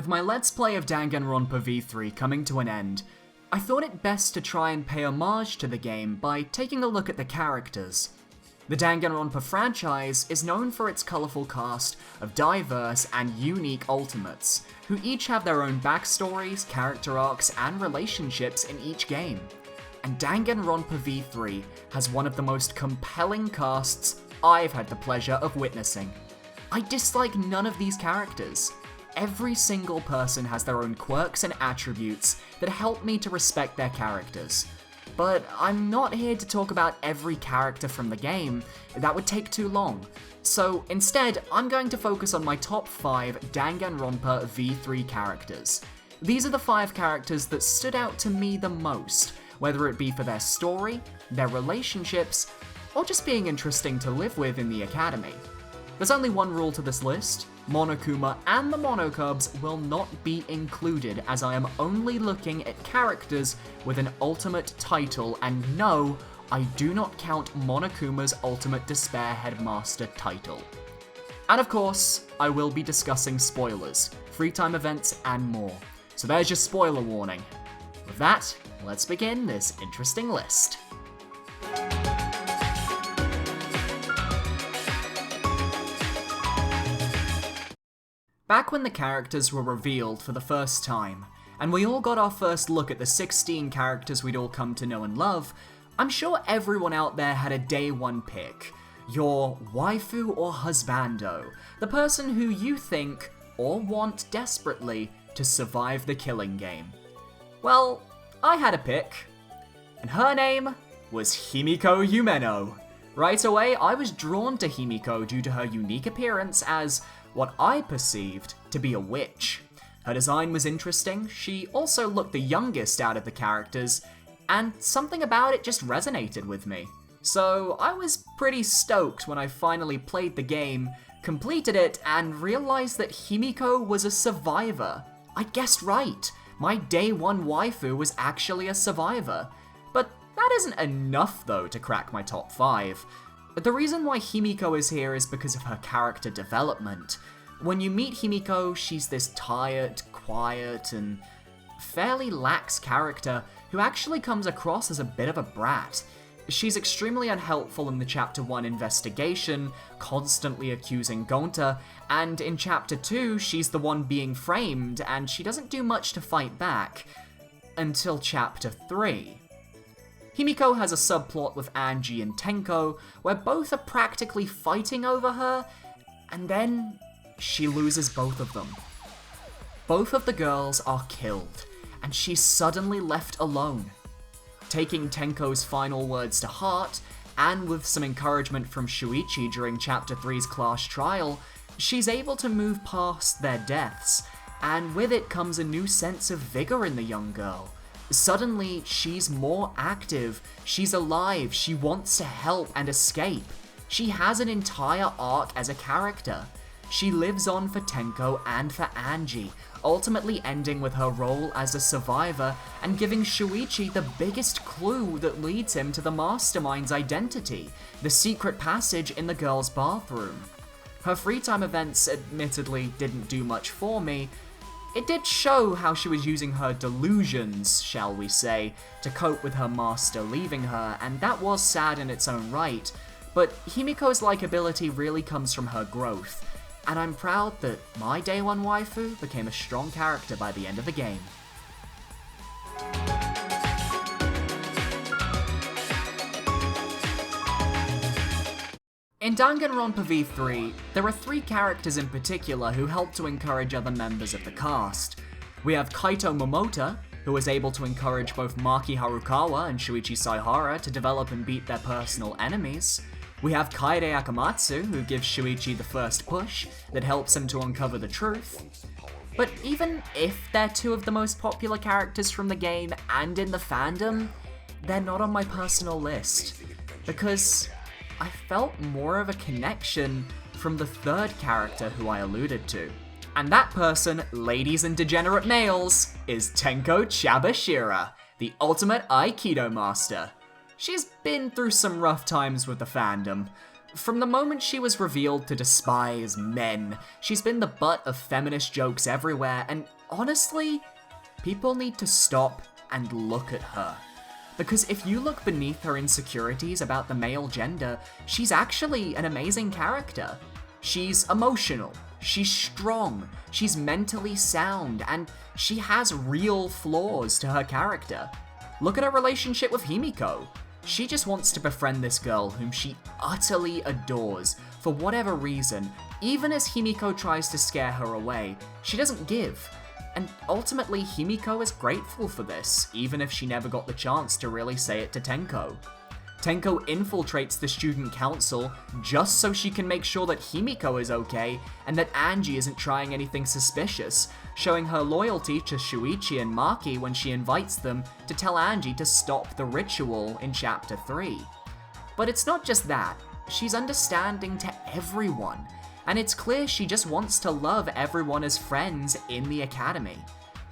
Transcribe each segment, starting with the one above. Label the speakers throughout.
Speaker 1: With my Let's Play of Danganronpa V3 coming to an end, I thought it best to try and pay homage to the game by taking a look at the characters. The Danganronpa franchise is known for its colourful cast of diverse and unique ultimates, who each have their own backstories, character arcs, and relationships in each game. And Danganronpa V3 has one of the most compelling casts I've had the pleasure of witnessing. I dislike none of these characters. Every single person has their own quirks and attributes that help me to respect their characters. But I'm not here to talk about every character from the game, that would take too long. So instead, I'm going to focus on my top 5 Danganronpa V3 characters. These are the 5 characters that stood out to me the most, whether it be for their story, their relationships, or just being interesting to live with in the academy. There's only one rule to this list: Monokuma and the Monocubs will not be included, as I am only looking at characters with an ultimate title, and no, I do not count Monokuma's Ultimate Despair Headmaster title. And of course, I will be discussing spoilers, free time events, and more. So there's your spoiler warning. With that, let's begin this interesting list. Back when the characters were revealed for the first time, and we all got our first look at the 16 characters we'd all come to know and love, I'm sure everyone out there had a day one pick. Your waifu or husbando, the person who you think, or want desperately, to survive the killing game. Well, I had a pick, and her name was Himiko Yumeno. Right away, I was drawn to Himiko due to her unique appearance as what I perceived to be a witch. Her design was interesting, she also looked the youngest out of the characters, and something about it just resonated with me. So I was pretty stoked when I finally played the game, completed it, and realized that Himiko was a survivor. I guessed right, my day one waifu was actually a survivor. But that isn't enough though to crack my top 5. The reason why Himiko is here is because of her character development. When you meet Himiko, she's this tired, quiet, and fairly lax character who actually comes across as a bit of a brat. She's extremely unhelpful in the Chapter 1 investigation, constantly accusing Gonta, and in Chapter 2, she's the one being framed, and she doesn't do much to fight back. Until Chapter 3. Himiko has a subplot with Angie and Tenko, where both are practically fighting over her, and then she loses both of them. Both of the girls are killed, and she's suddenly left alone. Taking Tenko's final words to heart, and with some encouragement from Shuichi during Chapter 3's class trial, she's able to move past their deaths, and with it comes a new sense of vigor in the young girl. Suddenly, she's more active, she's alive, she wants to help and escape. She has an entire arc as a character. She lives on for Tenko and for Angie, ultimately ending with her role as a survivor and giving Shuichi the biggest clue that leads him to the mastermind's identity, the secret passage in the girls' bathroom. Her free time events admittedly didn't do much for me. It did show how she was using her delusions, shall we say, to cope with her master leaving her, and that was sad in its own right, but Himiko's likability really comes from her growth, and I'm proud that my day one waifu became a strong character by the end of the game. In Danganronpa V3, there are 3 characters in particular who help to encourage other members of the cast. We have Kaito Momota, who is able to encourage both Maki Harukawa and Shuichi Saihara to develop and beat their personal enemies. We have Kaede Akamatsu, who gives Shuichi the first push that helps him to uncover the truth. But even if they're 2 of the most popular characters from the game and in the fandom, they're not on my personal list, because I felt more of a connection from the 3rd character who I alluded to. And that person, ladies and degenerate males, is Tenko Chabashira, the ultimate Aikido master. She's been through some rough times with the fandom. From the moment she was revealed to despise men, she's been the butt of feminist jokes everywhere, and honestly, people need to stop and look at her. Because if you look beneath her insecurities about the male gender, she's actually an amazing character. She's emotional, she's strong, she's mentally sound, and she has real flaws to her character. Look at her relationship with Himiko. She just wants to befriend this girl whom she utterly adores for whatever reason. Even as Himiko tries to scare her away, she doesn't give. And ultimately, Himiko is grateful for this, even if she never got the chance to really say it to Tenko. Tenko infiltrates the student council just so she can make sure that Himiko is okay and that Angie isn't trying anything suspicious, showing her loyalty to Shuichi and Maki when she invites them to tell Angie to stop the ritual in Chapter 3. But it's not just that, she's understanding to everyone, and it's clear she just wants to love everyone as friends in the academy.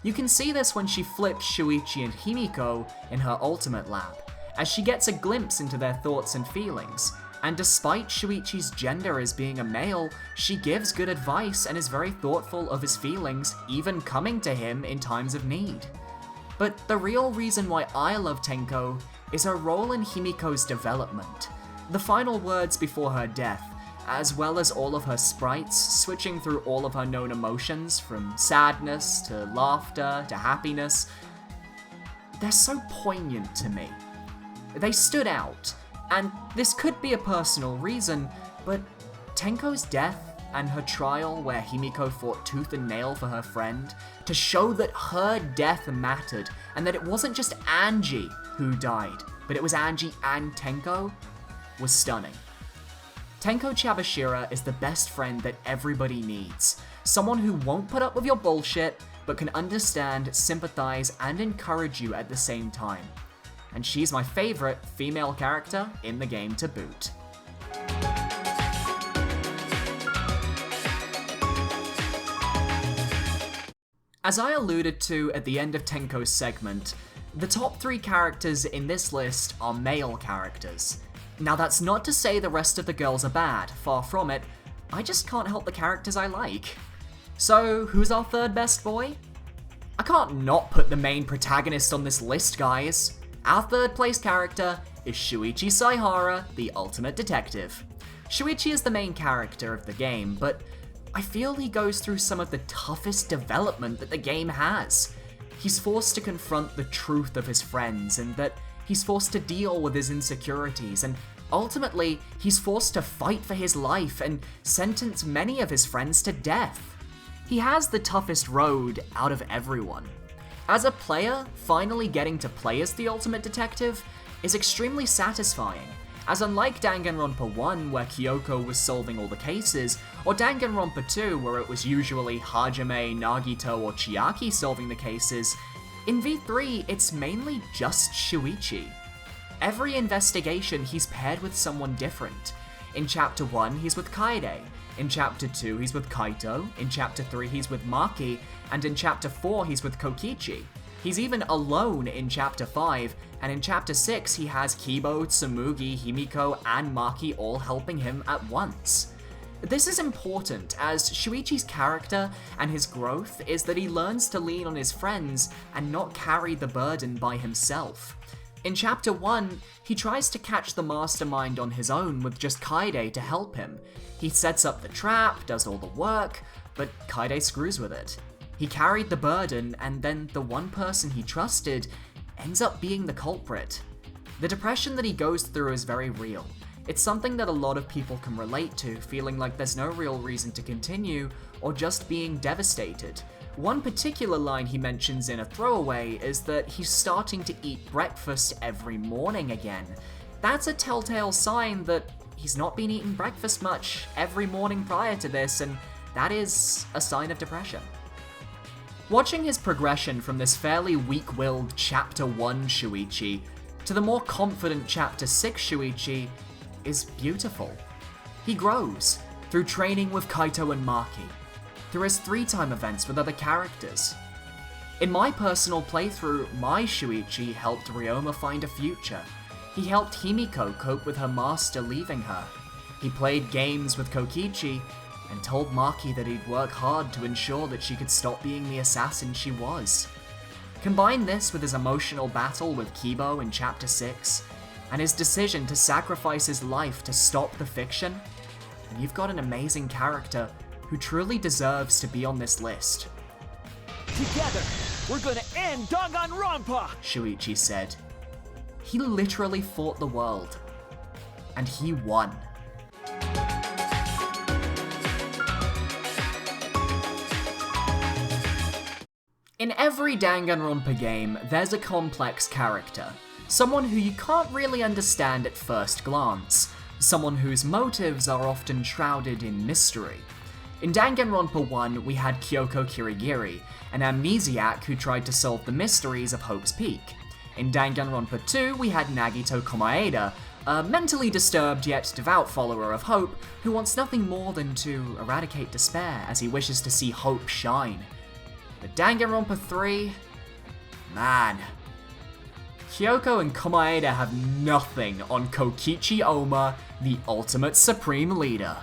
Speaker 1: You can see this when she flips Shuichi and Himiko in her ultimate lab, as she gets a glimpse into their thoughts and feelings, and despite Shuichi's gender as being a male, she gives good advice and is very thoughtful of his feelings, even coming to him in times of need. But the real reason why I love Tenko is her role in Himiko's development. The final words before her death, as well as all of her sprites, switching through all of her known emotions, from sadness to laughter to happiness, they're so poignant to me. They stood out, and this could be a personal reason, but Tenko's death and her trial where Himiko fought tooth and nail for her friend, to show that her death mattered, and that it wasn't just Angie who died, but it was Angie and Tenko, was stunning. Tenko Chabashira is the best friend that everybody needs. Someone who won't put up with your bullshit, but can understand, sympathize, and encourage you at the same time. And she's my favorite female character in the game to boot. As I alluded to at the end of Tenko's segment, the top 3 characters in this list are male characters. Now that's not to say the rest of the girls are bad, far from it, I just can't help the characters I like. So who's our third best boy? I can't not put the main protagonist on this list, guys. Our third place character is Shuichi Saihara, the ultimate detective. Shuichi is the main character of the game, but I feel he goes through some of the toughest development that the game has. He's forced to confront the truth of his friends, and that he's forced to deal with his insecurities, and ultimately, he's forced to fight for his life and sentence many of his friends to death. He has the toughest road out of everyone. As a player, finally getting to play as the ultimate detective is extremely satisfying, as unlike Danganronpa 1 where Kyoko was solving all the cases, or Danganronpa 2 where it was usually Hajime, Nagito, or Chiaki solving the cases, in V3 it's mainly just Shuichi. Every investigation he's paired with someone different. In Chapter 1 he's with Kaede, in Chapter 2 he's with Kaito, in Chapter 3 he's with Maki, and in Chapter 4 he's with Kokichi. He's even alone in Chapter 5, and in Chapter 6 he has Kibo, Tsumugi, Himiko, and Maki all helping him at once. This is important, as Shuichi's character and his growth is that he learns to lean on his friends and not carry the burden by himself. In Chapter 1, he tries to catch the mastermind on his own with just Kaede to help him. He sets up the trap, does all the work, but Kaede screws with it. He carried the burden, and then the one person he trusted ends up being the culprit. The depression that he goes through is very real. It's something that a lot of people can relate to, feeling like there's no real reason to continue, or just being devastated. One particular line he mentions in a throwaway is that he's starting to eat breakfast every morning again. That's a telltale sign that he's not been eating breakfast much every morning prior to this, and that is a sign of depression. Watching his progression from this fairly weak-willed Chapter 1 Shuichi to the more confident Chapter 6 Shuichi is beautiful. He grows through training with Kaito and Maki, through his 3-time events with other characters. In my personal playthrough, my Shuichi helped Ryoma find a future. He helped Himiko cope with her master leaving her. He played games with Kikuchi and told Maki that he'd work hard to ensure that she could stop being the assassin she was. Combine this with his emotional battle with Kibo in Chapter 6, and his decision to sacrifice his life to stop the fiction, and you've got an amazing character who truly deserves to be on this list.
Speaker 2: Together, we're gonna end Danganronpa!
Speaker 1: Shuichi said. He literally fought the world, and he won. In every Danganronpa game, there's a complex character. Someone who you can't really understand at first glance. Someone whose motives are often shrouded in mystery. In Danganronpa 1, we had Kyoko Kirigiri, an amnesiac who tried to solve the mysteries of Hope's Peak. In Danganronpa 2, we had Nagito Komaeda, a mentally disturbed yet devout follower of Hope who wants nothing more than to eradicate despair as he wishes to see Hope shine. But Danganronpa 3? Man. Kyoko and Komaeda have nothing on Kokichi Oma, the ultimate supreme leader.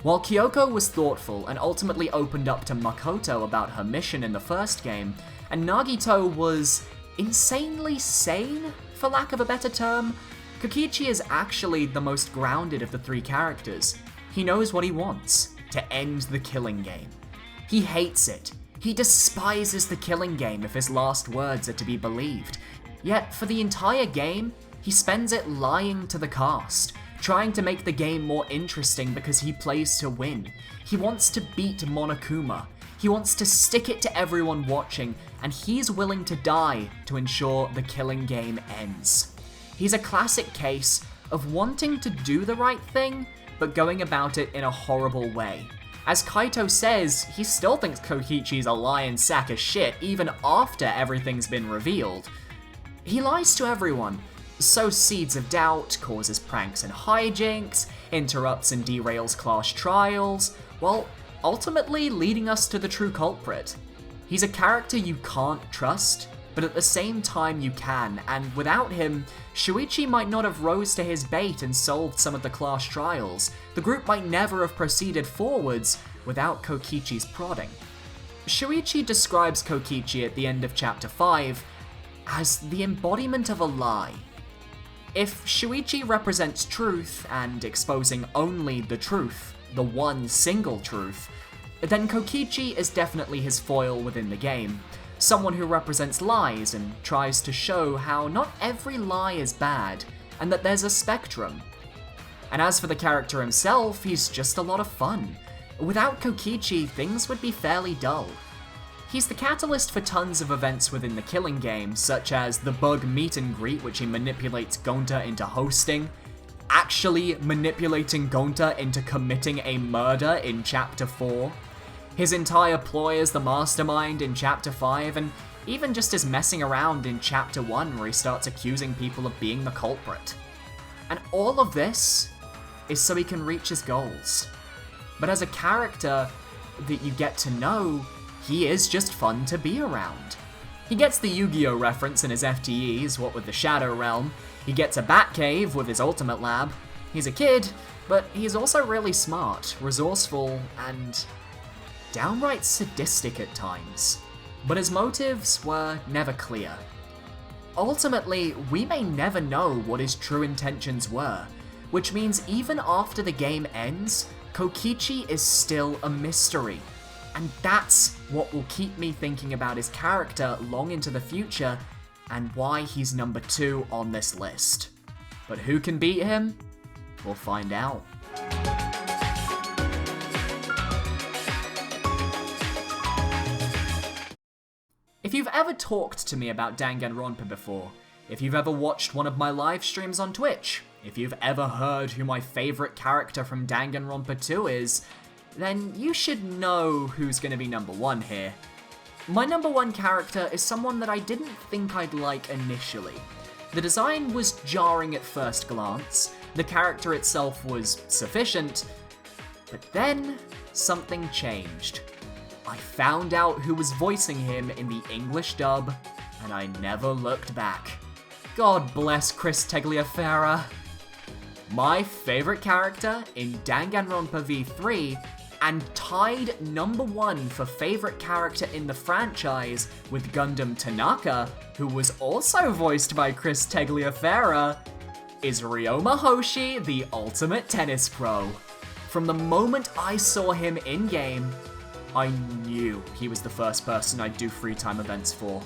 Speaker 1: While Kyoko was thoughtful and ultimately opened up to Makoto about her mission in the first game, and Nagito was insanely sane, for lack of a better term, Kokichi is actually the most grounded of the three characters. He knows what he wants, to end the killing game. He hates it. He despises the killing game if his last words are to be believed. Yet, for the entire game, he spends it lying to the cast, trying to make the game more interesting because he plays to win. He wants to beat Monokuma. He wants to stick it to everyone watching, and he's willing to die to ensure the killing game ends. He's a classic case of wanting to do the right thing, but going about it in a horrible way. As Kaito says, he still thinks Kokichi's a lying sack of shit even after everything's been revealed. He lies to everyone, sows seeds of doubt, causes pranks and hijinks, interrupts and derails class trials, while ultimately leading us to the true culprit. He's a character you can't trust, but at the same time you can, and without him, Shuichi might not have rose to his bait and solved some of the class trials. The group might never have proceeded forwards without Kokichi's prodding. Shuichi describes Kokichi at the end of Chapter 5 as the embodiment of a lie. If Shuichi represents truth and exposing only the truth, the one single truth, then Kokichi is definitely his foil within the game. Someone who represents lies and tries to show how not every lie is bad, and that there's a spectrum. And as for the character himself, he's just a lot of fun. Without Kokichi, things would be fairly dull. He's the catalyst for tons of events within the killing game, such as the bug meet and greet which he manipulates Gonta into hosting, actually manipulating Gonta into committing a murder in Chapter 4, his entire ploy as the mastermind in Chapter 5, and even just his messing around in Chapter 1 where he starts accusing people of being the culprit. And all of this is so he can reach his goals. But as a character that you get to know, he is just fun to be around. He gets the Yu-Gi-Oh! Reference in his FTEs, what with the Shadow Realm. He gets a Batcave with his Ultimate Lab. He's a kid, but he's also really smart, resourceful, and downright sadistic at times. But his motives were never clear. Ultimately, we may never know what his true intentions were, which means even after the game ends, Kokichi is still a mystery. And that's what will keep me thinking about his character long into the future, and why he's number 2 on this list. But who can beat him? We'll find out. If you've ever talked to me about Danganronpa before, if you've ever watched one of my live streams on Twitch, if you've ever heard who my favorite character from Danganronpa 2 is, then you should know who's going to be number 1 here. My number 1 character is someone that I didn't think I'd like initially. The design was jarring at first glance, the character itself was sufficient, but then something changed. I found out who was voicing him in the English dub, and I never looked back. God bless Chris Tagliaferra. my favorite character in Danganronpa V3, and tied #1 for favorite character in the franchise with Gundam Tanaka, who was also voiced by Chris Tagliaferra, is Ryo Mihashi, the ultimate tennis pro. From the moment I saw him in-game, I knew he was the first person I'd do free time events for.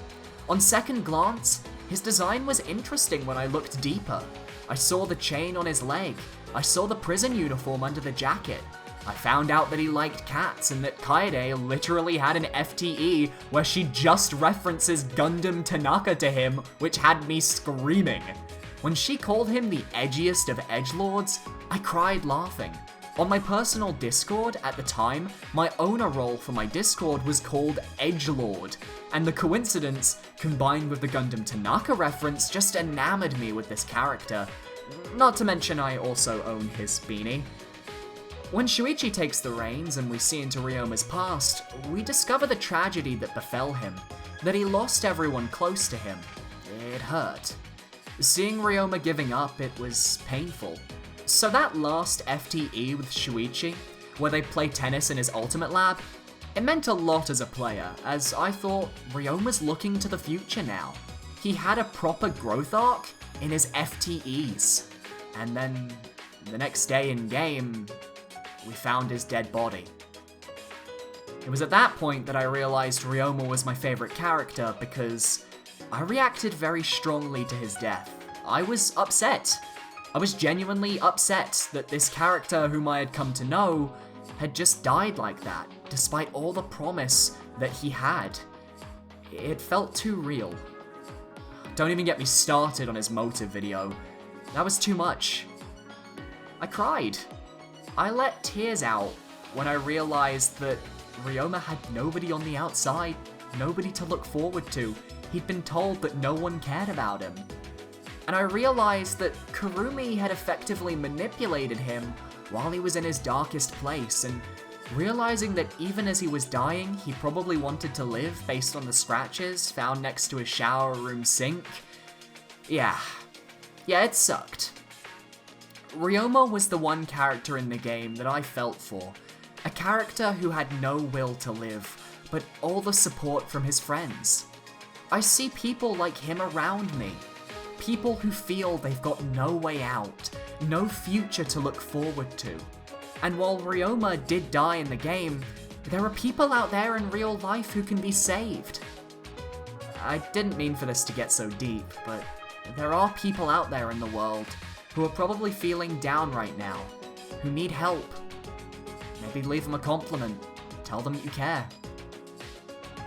Speaker 1: On second glance, his design was interesting when I looked deeper. I saw the chain on his leg, I saw the prison uniform under the jacket, I found out that he liked cats and that Calle literally had an FTE where she just references Gundam Tanaka to him, which had me screaming. When she called him the edgiest of edgelords, I cried laughing. On my personal Discord at the time, my owner role for my Discord was called Edgelord, and the coincidence, combined with the Gundam Tanaka reference, just enamored me with this character. Not to mention I also own his beanie. When Shuichi takes the reins and we see into Ryoma's past, we discover the tragedy that befell him, that he lost everyone close to him. It hurt. Seeing Ryoma giving up, it was painful. So that last FTE with Shuichi, where they play tennis in his ultimate lab, it meant a lot as a player, as I thought Ryoma's looking to the future now. He had a proper growth arc in his FTEs. And then, the next day in game, we found his dead body. It was at that point that I realized Ryoma was my favorite character because I reacted very strongly to his death. I was upset. I was genuinely upset that this character whom I had come to know had just died like that, despite all the promise that he had. It felt too real. Don't even get me started on his motive video. That was too much. I cried. I let tears out when I realized that Ryoma had nobody on the outside, nobody to look forward to. He'd been told that no one cared about him. And I realized that Kurumi had effectively manipulated him while he was in his darkest place, and realizing that even as he was dying, he probably wanted to live based on the scratches found next to his shower room sink. Yeah, it sucked. Ryoma was the one character in the game that I felt for. A character who had no will to live, but all the support from his friends. I see people like him around me. People who feel they've got no way out, no future to look forward to. And while Ryoma did die in the game, there are people out there in real life who can be saved. I didn't mean for this to get so deep, but there are people out there in the world who are probably feeling down right now, who need help. Maybe leave them a compliment, tell them you care.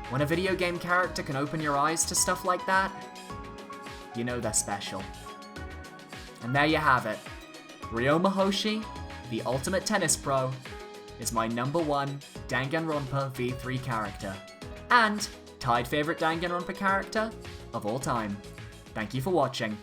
Speaker 1: When a video game character can open your eyes to stuff like that, you know they're special. And there you have it. Ryo Mihashi, the ultimate tennis pro, is my #1 Danganronpa V3 character, and tied favorite Danganronpa character of all time. Thank you for watching.